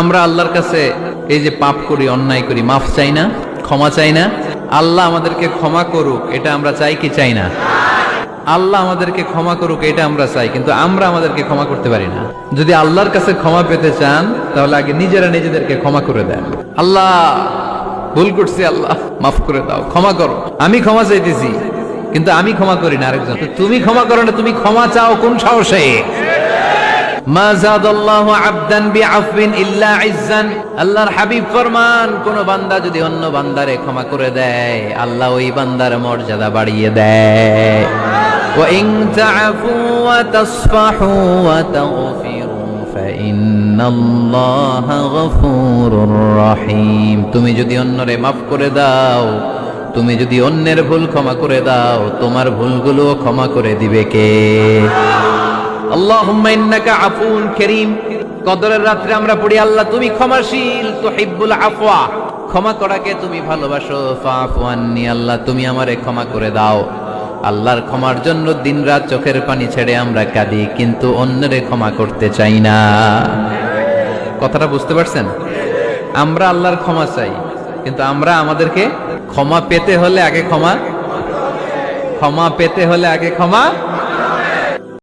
আমরা আল্লাহর কাছে এই যে পাপ করি, অন্যায় করি, মাফ চাই না, ক্ষমা চাই না? আল্লাহ আমাদেরকে ক্ষমা করুক, এটা আমরা চাই কি চাই না? আল্লাহ আমাদেরকে ক্ষমা করুক, এটা আমরা চাই, কিন্তু আমরা আমাদেরকে ক্ষমা করতে পারি না। যদি আল্লাহর কাছে ক্ষমা পেতে চান, তাহলে আগে নিজেরা নিজেদেরকে ক্ষমা করে দেন। আল্লাহ, ভুল করছি, আল্লাহ মাফ করে দাও, ক্ষমা করো। আমি ক্ষমা চাইতেছি, কিন্তু আমি ক্ষমা করি না আরেকজন। তুমি ক্ষমা করো না, তুমি ক্ষমা চাও কোন সাহসে? মা যাদাল্লাহু আবদান বিআফবিন ইল্লা ইজ্জান। আল্লাহর হাবিব ফরমান, কোন বান্দা যদি অন্য বান্দারে ক্ষমা করে দেয়, আল্লাহ ওই বান্দার মর্যাদা বাড়িয়ে দেয়। ওয়া ইন তা'ফু ওয়া তাসফাহু ওয়া তাগফিরু ফাইন্নাল্লাহা গফুরুর রহিম। তুমি যদি অন্যরে মাফ করে দাও, তুমি যদি অন্যের ভুল ক্ষমা করে দাও, তোমার ভুলগুলো ক্ষমা করে দিবে কে? আল্লাহুম্মা ইন্নাকা আফুউন কারীম। কদরের রাত্রে আমরা পড়ি, আল্লাহ তুমি ক্ষমাশীল, তুহিব্বুল আফওয়া, ক্ষমা করাকে তুমি ভালোবাসো। ফাআফু আন্নী, আল্লাহ তুমি আমারে ক্ষমা করে দাও। আল্লাহর ক্ষমার জন্য দিনরাত চোখের পানি ছেড়ে আমরা কাঁদি, কিন্তু অন্যরে ক্ষমা করতে চাই না। কথাটা বুঝতে পারছেন? আমরা আল্লাহর ক্ষমা চাই, কিন্তু আমরা আমাদেরকে ক্ষমা পেতে হলে আগে ক্ষমা পেতে হলে আগে ক্ষমা